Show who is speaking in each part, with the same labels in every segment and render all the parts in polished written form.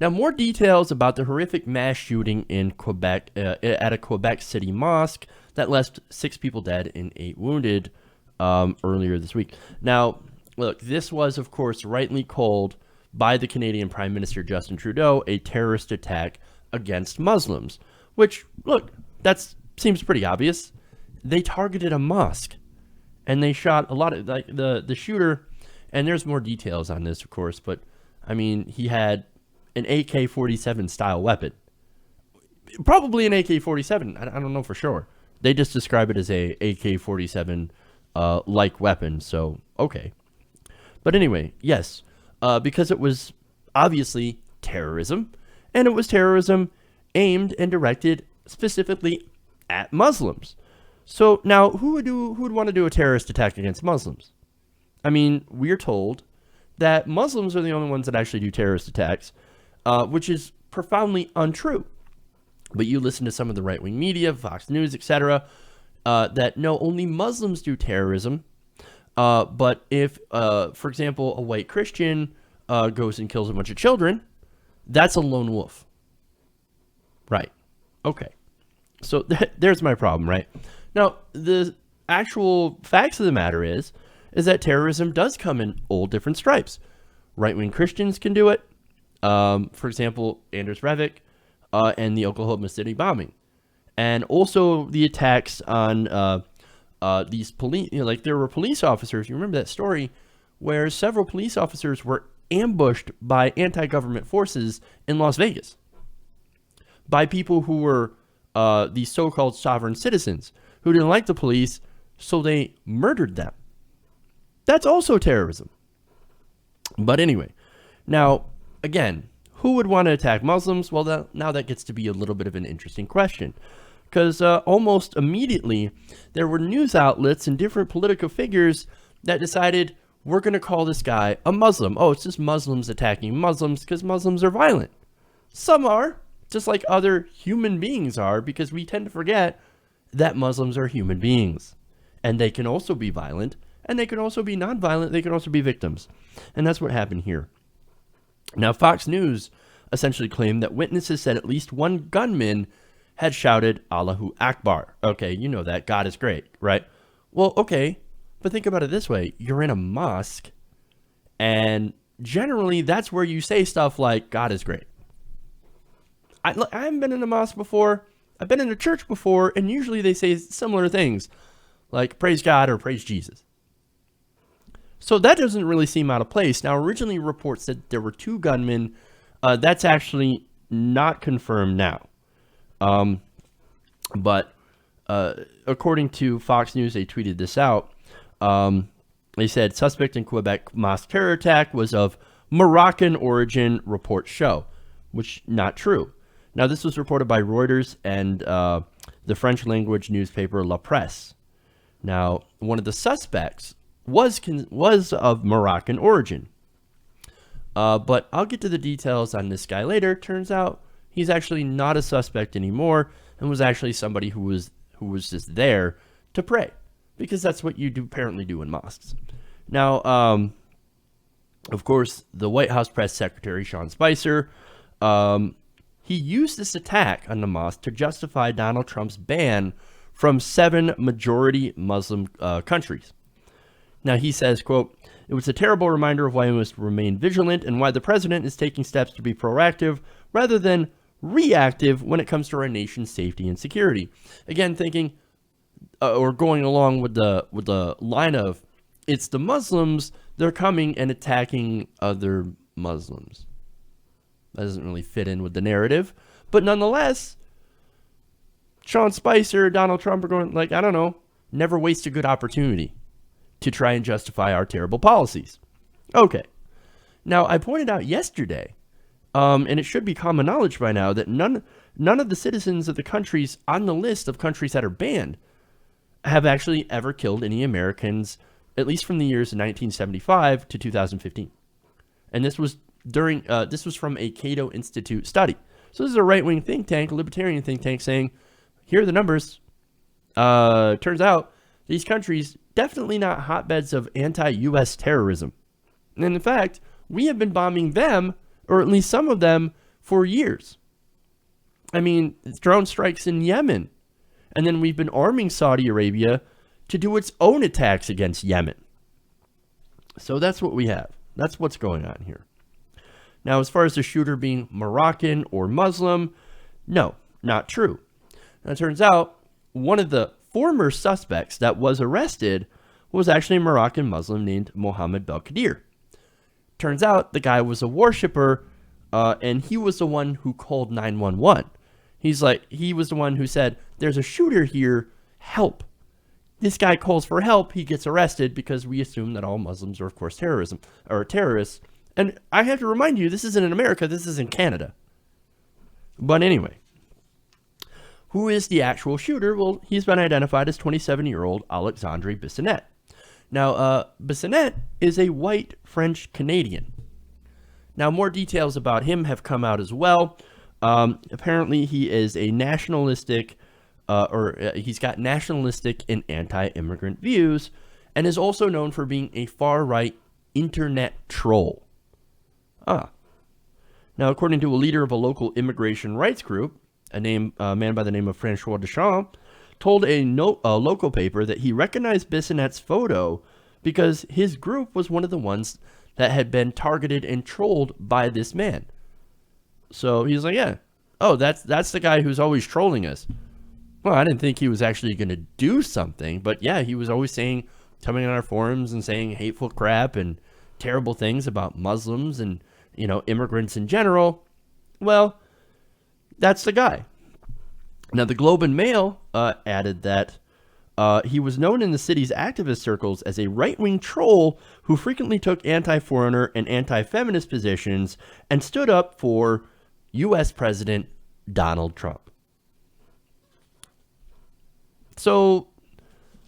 Speaker 1: Now, more details about the horrific mass shooting in Quebec at a Quebec City mosque that left 6 people dead and 8 wounded earlier this week. Now, look, this was, of course, rightly called by the Canadian Prime Minister Justin Trudeau a terrorist attack against Muslims, which, look, that seems pretty obvious. They targeted a mosque, and they shot a lot of, like, the shooter, and there's more details on this, of course, but, I mean, he had an AK-47 style weapon. Probably an AK-47. I don't know for sure. They just describe it as a AK-47 like weapon, so okay. But anyway, yes, because it was obviously terrorism, and it was terrorism aimed and directed specifically at Muslims. So now, who would want to do a terrorist attack against Muslims? I mean, we're told that Muslims are the only ones that actually do terrorist attacks, which is profoundly untrue. But you listen to some of the right-wing media, Fox News, etc., that no, only Muslims do terrorism. But if, for example, a white Christian goes and kills a bunch of children, that's a lone wolf. Right. Okay. So there's my problem, right? Now, the actual facts of the matter is that terrorism does come in all different stripes. Right-wing Christians can do it. For example, Anders Breivik and the Oklahoma City bombing. And also the attacks on these police, like there were police officers. You remember that story where several police officers were ambushed by anti-government forces in Las Vegas by people who were these so-called sovereign citizens who didn't like the police, so they murdered them. That's also terrorism. But anyway, now, again, who would want to attack Muslims? Well, now that gets to be a little bit of an interesting question. Because almost immediately, there were news outlets and different political figures that decided, we're going to call this guy a Muslim. Oh, it's just Muslims attacking Muslims because Muslims are violent. Some are, just like other human beings are, because we tend to forget that Muslims are human beings. And they can also be violent, and they can also be non-violent, they can also be victims. And that's what happened here. Now, Fox News essentially claimed that witnesses said at least one gunman had shouted, Allahu Akbar. Okay, you know that. God is great, right? Well, okay, but think about it this way. You're in a mosque, and generally that's where you say stuff like, God is great. I haven't been in a mosque before. I've been in a church before, and usually they say similar things, like praise God or praise Jesus. So that doesn't really seem out of place. Now, originally reports said there were 2 gunmen. That's actually not confirmed now. But according to Fox News, they tweeted this out. They said, suspect in Quebec mosque terror attack was of Moroccan origin, reports show, which not true. Now, this was reported by Reuters and the French language newspaper La Presse. Now, one of the suspects was of Moroccan origin. But I'll get to the details on this guy later. Turns out he's actually not a suspect anymore and was actually somebody who was just there to pray, because that's what you apparently do in mosques. Now, of course, the White House press secretary, Sean Spicer, he used this attack on the mosque to justify Donald Trump's ban from 7 majority Muslim countries. Now, he says, quote, it was a terrible reminder of why we must remain vigilant and why the president is taking steps to be proactive rather than reactive when it comes to our nation's safety and security. Again, thinking or going along with the line of, it's the Muslims, they're coming and attacking other Muslims. That doesn't really fit in with the narrative. But nonetheless, Sean Spicer, Donald Trump are going, like, I don't know, never waste a good opportunity to try and justify our terrible policies. Okay. Now, I pointed out yesterday, and it should be common knowledge by now, that none of the citizens of the countries on the list of countries that are banned have actually ever killed any Americans, at least from the years 1975 to 2015. And this was from a Cato Institute study. So this is a right-wing think tank, a libertarian think tank, saying, here are the numbers. Turns out these countries definitely not hotbeds of anti-U.S. terrorism. And in fact, we have been bombing them, or at least some of them, for years. I mean, drone strikes in Yemen. And then we've been arming Saudi Arabia to do its own attacks against Yemen. So that's what we have. That's what's going on here. Now, as far as the shooter being Moroccan or Muslim, no, not true. Now, it turns out one of the former suspects that was arrested was actually a Moroccan Muslim named Mohammed Belkadir. Turns out the guy was a worshiper, and he was the one who called 911. He was the one who said, there's a shooter here, help. This guy calls for help, he gets arrested because we assume that all Muslims are, of course, terrorists. And I have to remind you, this isn't in America, this is in Canada. But anyway, who is the actual shooter? Well, he's been identified as 27-year-old Alexandre Bissonnette. Now, Bissonnette is a white French Canadian. Now, more details about him have come out as well. Apparently, he is a nationalistic, he's got nationalistic and anti-immigrant views, and is also known for being a far-right internet troll. Now, according to a leader of a local immigration rights group, a man by the name of Francois Deschamps, told a local paper that he recognized Bissonnette's photo because his group was one of the ones that had been targeted and trolled by this man. So he's like, yeah, oh, that's the guy who's always trolling us. Well, I didn't think he was actually going to do something, but yeah, he was always coming on our forums and saying hateful crap and terrible things about Muslims and, immigrants in general. Well, that's the guy. Now, the Globe and Mail added that he was known in the city's activist circles as a right-wing troll who frequently took anti-foreigner and anti-feminist positions and stood up for U.S. President Donald Trump. So,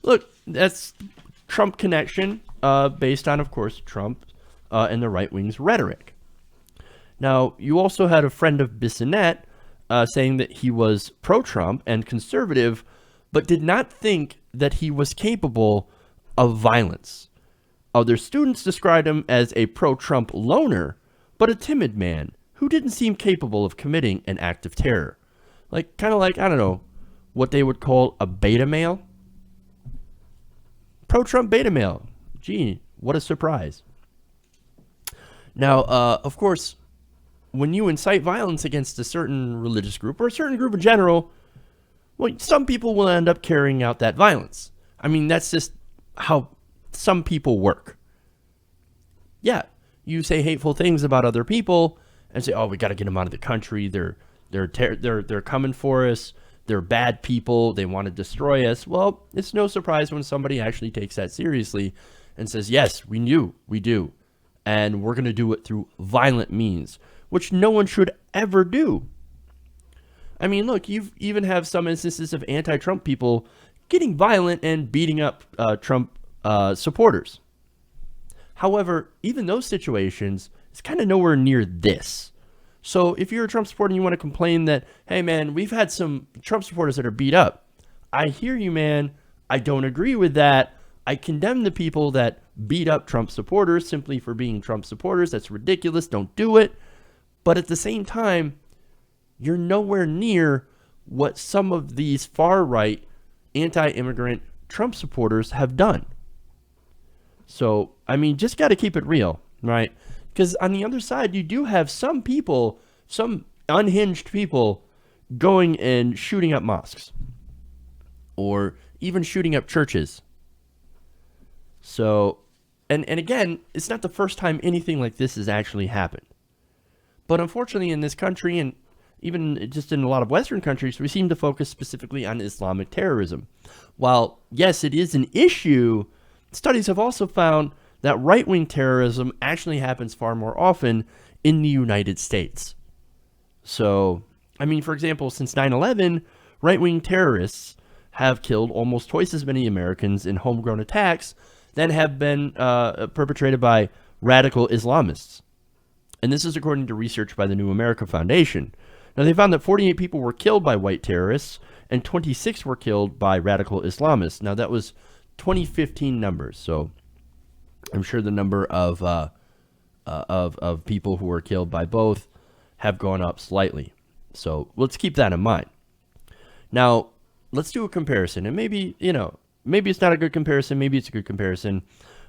Speaker 1: look, that's Trump connection based on, of course, Trump and the right-wing's rhetoric. Now, you also had a friend of Bissonnette saying that he was pro-Trump and conservative, but did not think that he was capable of violence. Other students described him as a pro-Trump loner, but a timid man who didn't seem capable of committing an act of terror. Kind of like, I don't know, what they would call a beta male. Pro-Trump beta male. Gee, what a surprise. Now, of course, when you incite violence against a certain religious group or a certain group in general, well, some people will end up carrying out that violence. I mean, that's just how some people work. Yeah, you say hateful things about other people and say, "Oh, we got to get them out of the country. They're coming for us. They're bad people. They want to destroy us." Well, it's no surprise when somebody actually takes that seriously and says, "Yes, we do, and we're going to do it through violent means," which no one should ever do. I mean, look, you even have some instances of anti-Trump people getting violent and beating up Trump supporters. However, even those situations, it's kind of nowhere near this. So if you're a Trump supporter and you want to complain that, hey, man, we've had some Trump supporters that are beat up. I hear you, man. I don't agree with that. I condemn the people that beat up Trump supporters simply for being Trump supporters. That's ridiculous. Don't do it. But at the same time, you're nowhere near what some of these far-right anti-immigrant Trump supporters have done. So, I mean, just got to keep it real, right? Because on the other side, you do have some people, some unhinged people, going and shooting up mosques. Or even shooting up churches. So, and again, it's not the first time anything like this has actually happened. But unfortunately in this country, and even just in a lot of Western countries, we seem to focus specifically on Islamic terrorism. While, yes, it is an issue, studies have also found that right-wing terrorism actually happens far more often in the United States. So, I mean, for example, since 9/11, right-wing terrorists have killed almost twice as many Americans in homegrown attacks than have been perpetrated by radical Islamists. And this is according to research by the New America Foundation. Now, they found that 48 people were killed by white terrorists and 26 were killed by radical Islamists. Now, that was 2015 numbers, so I'm sure the number of people who were killed by both have gone up slightly. So let's keep that in mind. Now, let's do a comparison. And maybe, maybe it's not a good comparison. Maybe it's a good comparison.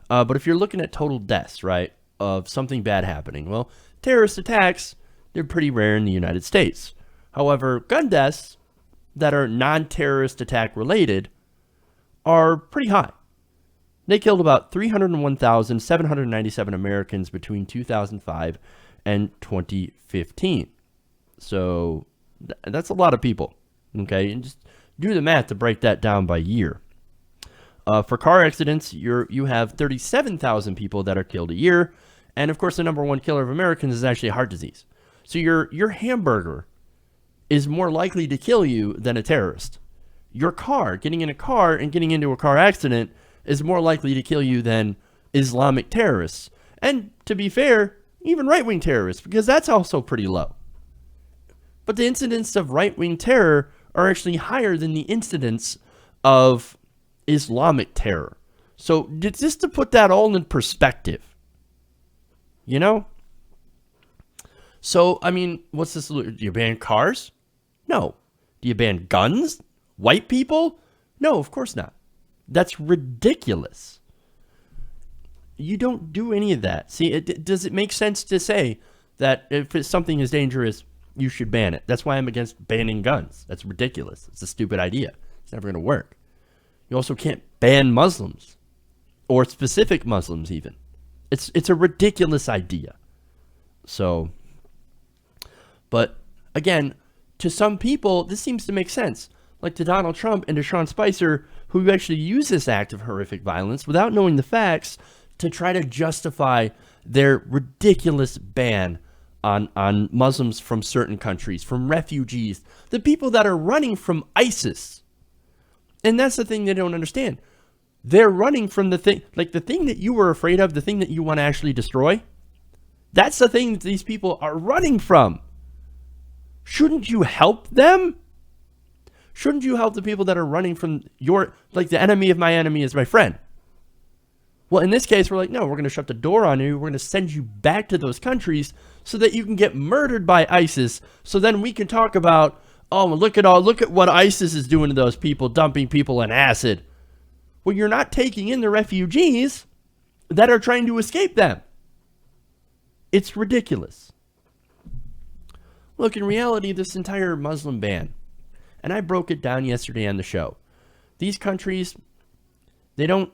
Speaker 1: But if you're looking at total deaths, right, of something bad happening, well, terrorist attacks, they're pretty rare in the United States. However, gun deaths that are non-terrorist attack related are pretty high. They killed about 301,797 Americans between 2005 and 2015. So that's a lot of people, okay? And just do the math to break that down by year. For car accidents, you have 37,000 people that are killed a year. And of course, the number one killer of Americans is actually heart disease. So your hamburger is more likely to kill you than a terrorist. Your car, getting in a car and getting into a car accident is more likely to kill you than Islamic terrorists. And to be fair, even right-wing terrorists, because that's also pretty low. But the incidents of right-wing terror are actually higher than the incidents of Islamic terror. So just to put that all in perspective, So, I mean, what's the solution? Do you ban cars? No. Do you ban guns? White people? No, of course not. That's ridiculous. You don't do any of that. See, does it make sense to say that if something is dangerous, you should ban it? That's why I'm against banning guns. That's ridiculous. It's a stupid idea. It's never going to work. You also can't ban Muslims or specific Muslims even. It's a ridiculous idea. So, but again, to some people, this seems to make sense. Like to Donald Trump and to Sean Spicer, who actually use this act of horrific violence without knowing the facts to try to justify their ridiculous ban on Muslims from certain countries, from refugees, the people that are running from ISIS. And that's the thing they don't understand. They're running from the thing, like the thing that you were afraid of, the thing that you want to actually destroy. That's the thing that these people are running from. Shouldn't you help them? Shouldn't you help the people that are running from like the enemy of my enemy is my friend? Well, in this case, we're like, no, we're going to shut the door on you. We're going to send you back to those countries so that you can get murdered by ISIS. So then we can talk about, oh, look at what ISIS is doing to those people, dumping people in acid. Well, you're not taking in the refugees that are trying to escape them. It's ridiculous. Look, in reality, this entire Muslim ban, and I broke it down yesterday on the show. These countries, they don't,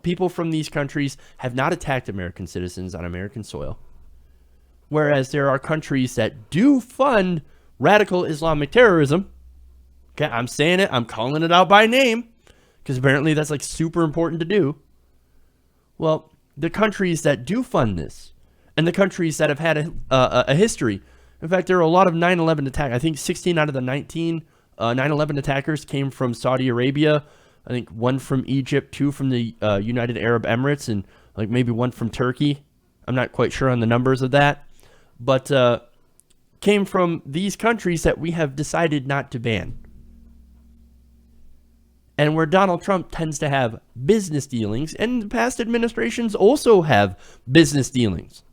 Speaker 1: people from these countries have not attacked American citizens on American soil. Whereas there are countries that do fund radical Islamic terrorism. Okay, I'm saying it. I'm calling it out by name because apparently that's like super important to do. Well, the countries that do fund this and the countries that have had a history. In fact, there are a lot of 9/11 attacks. I think 16 out of the 19 9/11 attackers came from Saudi Arabia. I think one from Egypt, 2 from the United Arab Emirates, and like maybe 1 from Turkey. I'm not quite sure on the numbers of that. But came from these countries that we have decided not to ban. And where Donald Trump tends to have business dealings, and past administrations also have business dealings.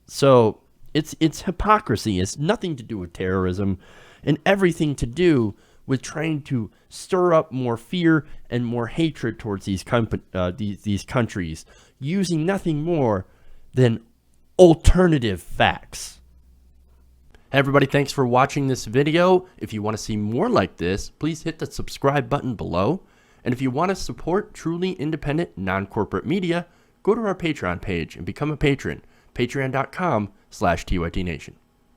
Speaker 1: So it's hypocrisy. It's nothing to do with terrorism and everything to do with trying to stir up more fear and more hatred towards these countries, using nothing more than alternative facts. Hey everybody, thanks for watching this video. If you want to see more like this, please hit the subscribe button below. And if you want to support truly independent, non-corporate media, go to our Patreon page and become a patron. Patreon.com/TYTNation.